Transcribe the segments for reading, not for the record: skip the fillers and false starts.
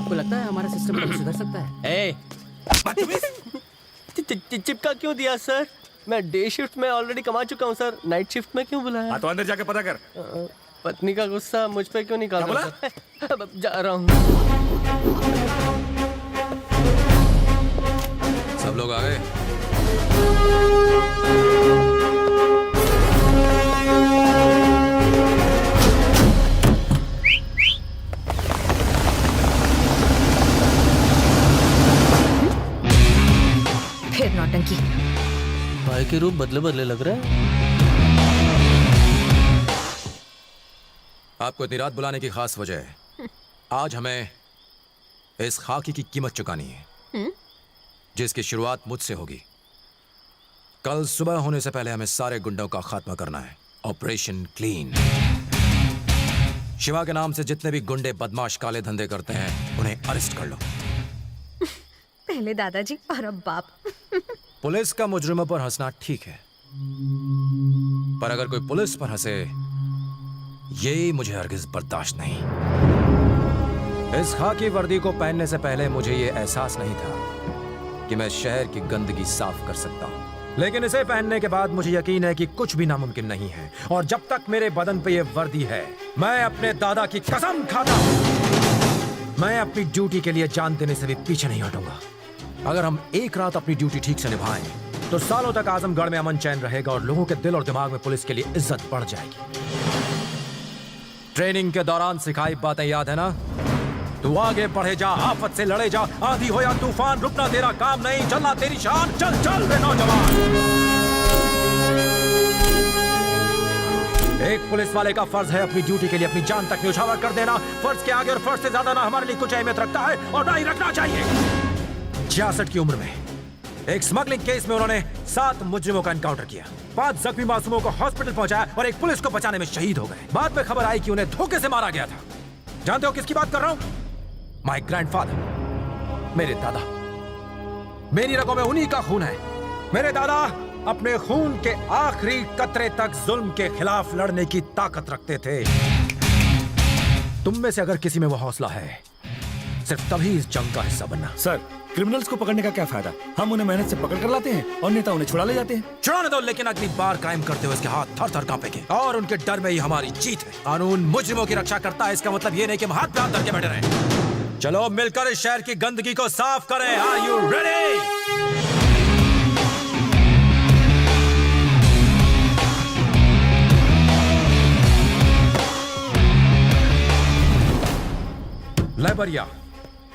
आपको लगता है हमारा सिस्टम कभी सुधर सकता है? चिपका क्यों दिया सर? मैं डे शिफ्ट में ऑलरेडी कमा चुका हूँ सर, नाइट शिफ्ट में क्यों बुलाया? तो अंदर जाके पता कर। पत्नी का गुस्सा मुझ पे क्यों निकाल रहा है? अब जा रहा हूँ। सब लोग आ गए? फिर नौटंकी। भाई के रूप बदले बदले लग रहा है। आपको इतनी रात बुलाने की खास वजह है। आज हमें इस खाकी की कीमत चुकानी है, जिसकी शुरुआत मुझसे होगी। कल सुबह होने से पहले हमें सारे गुंडों का खात्मा करना है। Operation clean. शिवा के नाम से जितने भी गुंडे बदमाश काले धंधे करते हैं उन्हें अरेस्ट कर लो। पहले दादाजी और अब बाप। पुलिस का मुजरिमों पर हंसना ठीक है, पर अगर कोई पुलिस पर हंसे ये मुझे हरगिज बर्दाश्त नहीं। इस खाकी वर्दी को पहनने से पहले मुझे ये एहसास नहीं था कि मैं शहर की गंदगी साफ कर सकता हूं, लेकिन इसे पहनने के बाद मुझे यकीन है कि कुछ भी नामुमकिन नहीं है। और जब तक मेरे बदन पे ये वर्दी है, मैं अपने दादा की कसम खाता हूं, मैं अपनी ड्यूटी के लिए जान देने से भी पीछे नहीं हटूंगा। अगर हम एक रात अपनी ड्यूटी ठीक से निभाएं तो सालों तक आजमगढ़ में अमन चैन रहेगा और लोगों के दिल और दिमाग में पुलिस के लिए इज्जत बढ़ जाएगी। ट्रेनिंग के दौरान सिखाई बातें याद है ना? तू आगे बढ़े जा, आफत से लड़े जा, आंधी हो या तूफान, रुकना तेरा काम नहीं, चलना तेरी शान। चल चल रे नौजवान। एक पुलिस वाले का फर्ज है अपनी ड्यूटी के लिए अपनी जान तक न्यौछावर कर देना। फर्ज के आगे और फर्ज से ज्यादा ना हमारे लिए कुछ अहमियत रखता है और ना ही रखना चाहिए। 66 की उम्र में एक स्मगलिंग केस में उन्होंने 7 मुजरिमों का एनकाउंटर किया, 5 जख्मी मासूमों को हॉस्पिटल पहुंचाया और एक पुलिस को बचाने में शहीद हो गए। बाद में खबर आई कि उन्हें धोखे से मारा गया था। जानते हो किसकी बात कर रहा हूं? माय ग्रैंडफादर, मेरे दादा। मेरी रगों में उन्हीं का खून है। मेरे दादा अपने खून के आखिरी कतरे तक जुल्म के खिलाफ लड़ने की ताकत रखते थे। तुम में से अगर किसी में वो हौसला है, सिर्फ तभी इस जंग का हिस्सा बनना। सर, क्रिमिनल्स को पकड़ने का क्या फायदा? हम उन्हें मेहनत से पकड़ कर लाते हैं और नेता उन्हें छुड़ा ले जाते हैं। छुड़ाने दो, लेकिन अगली बार कायम करते हुए इसके हाथ थर थर कांपेंगे और उनके डर में ही हमारी जीत है। कानून मुजरिमों की रक्षा करता है, इसका मतलब ये नहीं कि हम हाथ पे हाथ धर के बैठे रहें। चलो मिलकर इस शहर की गंदगी को साफ करें। Are you ready? लाइबरिया,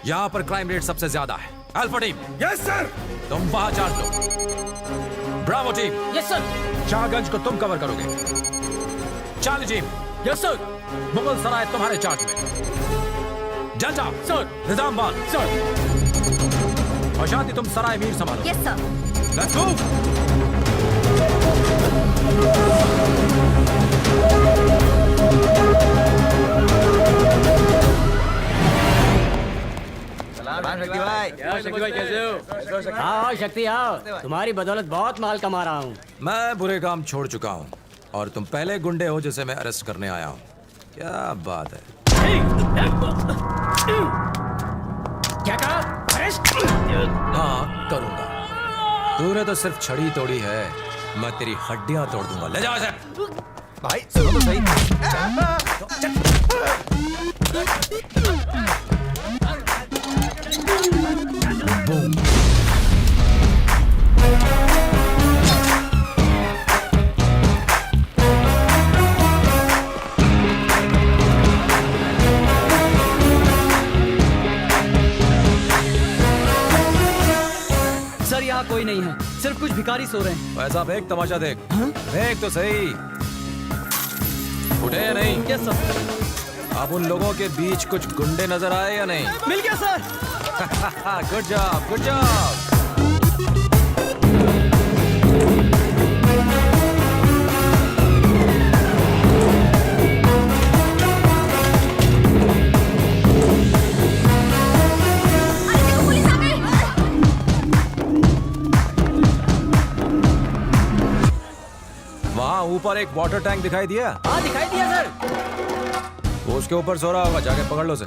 यहाँ पर क्राइम रेट सबसे ज्यादा है। Alpha team, yes sir. तुम वहां चार्ज लो। Bravo team, yes sir. Shahganj को तुम कवर करोगे। Charlie team, yes sir. Mughal Sarai तुम्हारे चार्ज में। Delta sir. निजामाबाद सर। और शांति तुम सराय मीर संभालो। Yes sir. Let's move. Shakti भाई कैसे हो? हाँ शक्ति आओ, तुम्हारी बदौलत बहुत माल कमा रहा हूँ। मैं बुरे काम छोड़ चुका हूँ और तुम पहले गुंडे हो जिसे मैं अरेस्ट करने आया हूँ। क्या बात है? क्या कहा? अरेस्ट? हाँ करूँगा। तूने तो सिर्फ छड़ी तोड़ी है, मैं तेरी हड्डियां तोड़ दूंगा। ले जाओ इसे। भाई सुनो तो सही। बूम। सर यहाँ कोई नहीं है, सिर्फ कुछ भिखारी सो रहे हैं। वैसा देख, तमाशा देख। देख तो सही, उठे या नहीं? Yes sir. अब उन लोगों के बीच कुछ गुंडे नजर आए या नहीं? मिल गया sir. Good job, good job. वहाँ ऊपर एक वाटर टैंक दिखाई दिया? हाँ दिखाई दिया सर। वो उसके ऊपर सो रहा होगा, जाके पकड़ लो उसे।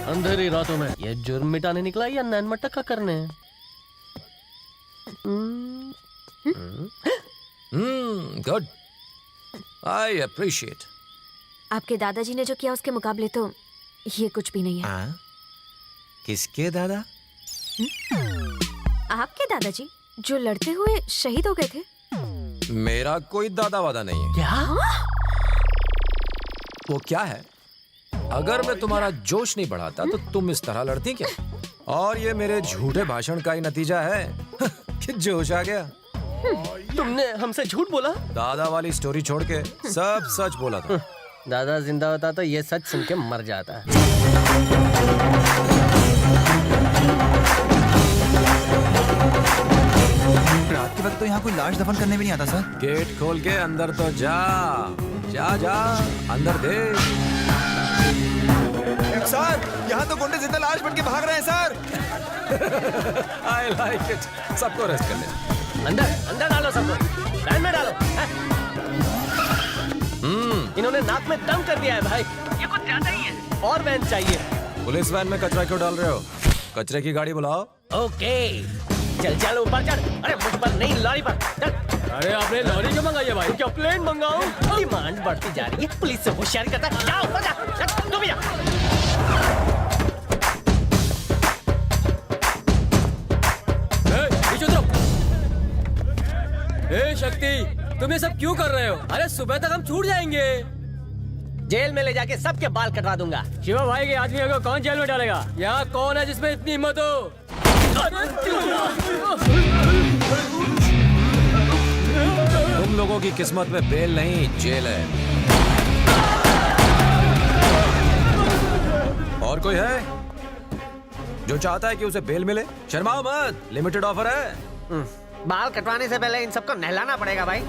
अंधेरी रातों में ये जुर्म मिटाने निकला या नैन मटका करने? Good, I appreciate. आपके दादाजी ने जो किया उसके मुकाबले तो ये कुछ भी नहीं है। किसके दादा? आपके दादाजी जो लड़ते हुए शहीद हो गए थे। मेरा कोई दादा वादा नहीं है। क्या? वो क्या है? अगर मैं तुम्हारा जोश नहीं बढ़ाता तो तुम इस तरह लड़ती क्या? और ये मेरे झूठे भाषण का ही नतीजा है कि जोश आ गया। तुमने हमसे झूठ बोला? दादा वाली स्टोरी छोड़ के सब सच बोला था। दादा जिंदा होता तो ये सच सुन के मर जाता। रात के वक्त तो यहाँ कोई लाश दफन करने भी नहीं आता सर। गेट खोल के अंदर तो जा जा जा, अंदर देख। सर यहाँ तो गुंडे जिंदा लाश बन के भाग रहे हैं सर। I like it. सबको रेस्ट कर ले। अंदर अंदर डालो सबको, लाइन में डालो। इन्होंने नाक में दम कर दिया है भाई। ये कुछ ज्यादा ही है। और वैन चाहिए। पुलिस वैन में कचरा क्यों डाल रहे हो? कचरे की गाड़ी बुलाओ। ओके, चल चल ऊपर चढ़। अरे मुझ पर नहीं, लॉरी पर चल। अरे आपने लॉरी क्यों मंगाई है भाई? क्या प्लेन मंगाऊं? डिमांड बढ़ती जा रही है, पुलिस से होशियारी करता है। जाओ ऊपर जा, चल, तू भी जा। ए शक्ति, तुम ये सब क्यों कर रहे हो? अरे सुबह तक हम छूट जाएंगे। जेल में ले जाके सबके बाल कटवा दूंगा। शिवा भाई के आदमी को कौन जेल में डालेगा? यहाँ कौन है जिसमें इतनी हिम्मत हो? तुम लोगों की किस्मत में बेल नहीं, जेल है। और कोई है जो चाहता है कि उसे बेल मिले? शर्माओ मत, लिमिटेड ऑफर है। बाल कटवाने से पहले इन सबको नहलाना पड़ेगा भाई।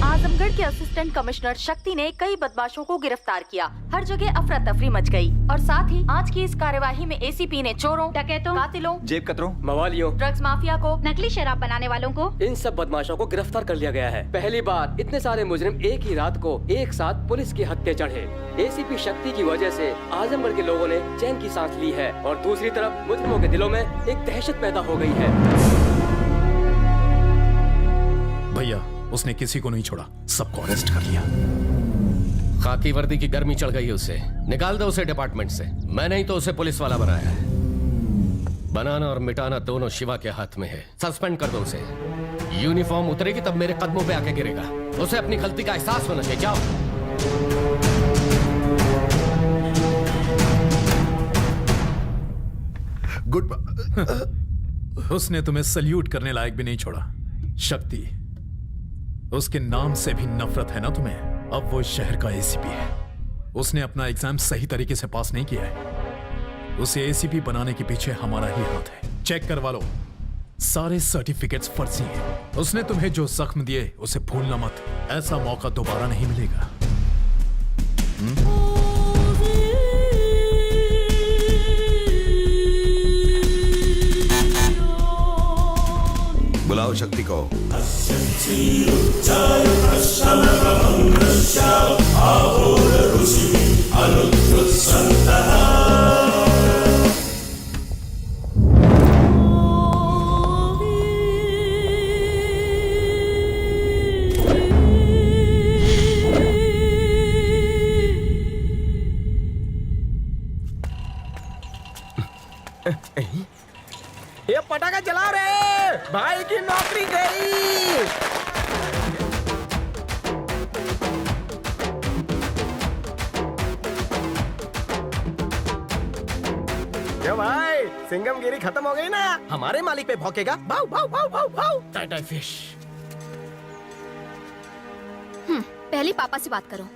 आजमगढ़ के असिस्टेंट कमिश्नर शक्ति ने कई बदमाशों को गिरफ्तार किया। हर जगह अफरा तफरी मच गई। और साथ ही आज की इस कार्यवाही में एसीपी ने चोरों, डकैतों, कातिलों, जेब कतरों, मवालियों, ड्रग्स माफिया को, नकली शराब बनाने वालों को, इन सब बदमाशों को गिरफ्तार कर लिया गया है। पहली बार इतने सारे मुजरिम एक ही रात को एक साथ पुलिस की हत्या चढ़े। एसीपी शक्ति की वजह से आजमगढ़ के लोगों ने चैन की सांस ली है और दूसरी तरफ मुजरिमों के दिलों में एक दहशत पैदा हो गई है। भैया उसने किसी को नहीं छोड़ा, सबको अरेस्ट कर लिया। खाकी वर्दी की गर्मी चढ़ गई है उसे। निकाल दो उसे डिपार्टमेंट से। मैंने ही तो उसे पुलिस वाला बनाया है। बनाना और मिटाना दोनों शिवा के हाथ में है। सस्पेंड कर दो उसे। यूनिफॉर्म उतरेगी तब मेरे कदमों पे आके गिरेगा। उसे अपनी गलती का एहसास होना चाहिए। जाओ। गुड। उसने तुम्हें सल्यूट करने लायक भी नहीं छोड़ा। शक्ति, उसके नाम से भी नफरत है ना तुम्हें? अब वो इस शहर का एसीपी है। उसने अपना एग्जाम सही तरीके से पास नहीं किया है। उसे एसीपी बनाने के पीछे हमारा ही हाथ है। चेक करवा लो, सारे सर्टिफिकेट्स फर्जी हैं। उसने तुम्हें जो जख्म दिए उसे भूलना मत। ऐसा मौका दोबारा नहीं मिलेगा। बुलाओ शक्ति को। ये पटाखा चला रहे, भाई की नौकरी गई। क्यों भाई, सिंगमगिरी खत्म हो गई ना? हमारे मालिक पे भौंकेगा। भाव भाव भाव भाव भाव। टाटा फिश। पहले पापा से बात करो।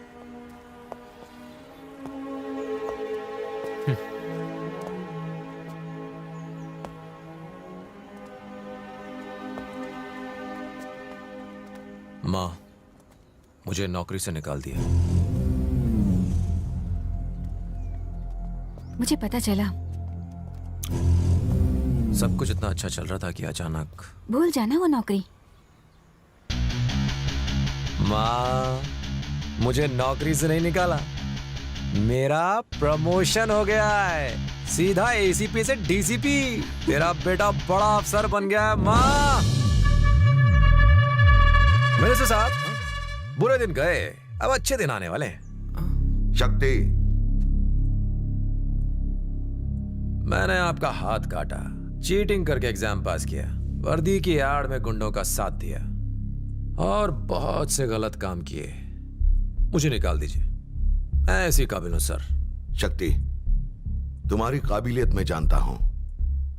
माँ, मुझे नौकरी से निकाल दिया। मुझे पता चला। सब कुछ इतना अच्छा चल रहा था कि अचानक भूल जाना वो नौकरी। माँ, मुझे नौकरी से नहीं निकाला, मेरा प्रमोशन हो गया है, सीधा एसीपी से डीसीपी। तेरा बेटा बड़ा अफसर बन गया है माँ। मिनिस्टर साहब, बुरे दिन गए, अब अच्छे दिन आने वाले हैं। शक्ति, मैंने आपका हाथ काटा, चीटिंग करके एग्जाम पास किया, वर्दी की आड़ में गुंडों का साथ दिया और बहुत से गलत काम किए। मुझे निकाल दीजिए, मैं ऐसी काबिल हूं सर। शक्ति, तुम्हारी काबिलियत मैं जानता हूं।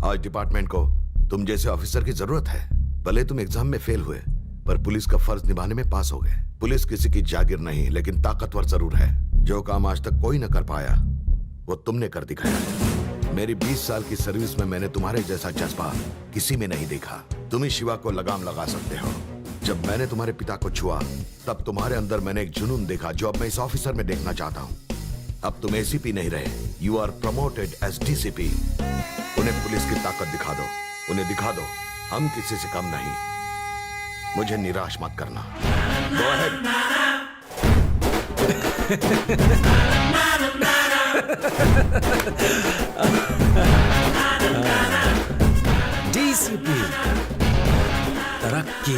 आज डिपार्टमेंट को तुम जैसे ऑफिसर की जरूरत है। भले तुम एग्जाम में फेल हुए, पर पुलिस का फर्ज निभाने में पास हो गए। पुलिस किसी की जागीर नहीं, लेकिन ताकतवर जरूर है। जो काम आज तक कोई न कर पाया, वो तुमने कर दिखाया। मेरी 20 साल की सर्विस में मैंने तुम्हारे जैसा जज्बा किसी में नहीं देखा। तुम ही शिवा को लगाम लगा सकते हो। जब मैंने तुम्हारे पिता को छुआ, तब तुम्हारे अंदर मैंने एक जुनून देखा जो अब मैं इस ऑफिसर में देखना चाहता हूं। अब तुम एसीपी नहीं रहे, you are promoted as DCP. उन्हें पुलिस की ताकत दिखा दो, उन्हें दिखा दो हम किसी से कम नहीं। मुझे निराश मत करना। Go ahead. डीसीपी, तरक्की।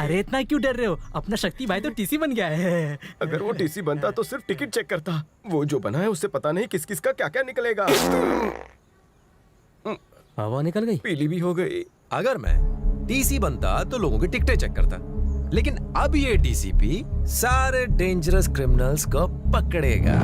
अरे इतना क्यों डर रहे हो? अपना शक्ति भाई तो टीसी बन गया है। अगर वो टीसी बनता तो सिर्फ टिकट चेक करता। वो जो बना है उससे पता नहीं किस किस का क्या क्या निकलेगा। हवा निकल गई, पीली भी हो गई। अगर मैं टीसी बनता तो लोगों की टिकटें चेक करता, लेकिन अब ये डीसीपी सारे डेंजरस क्रिमिनल्स को पकड़ेगा।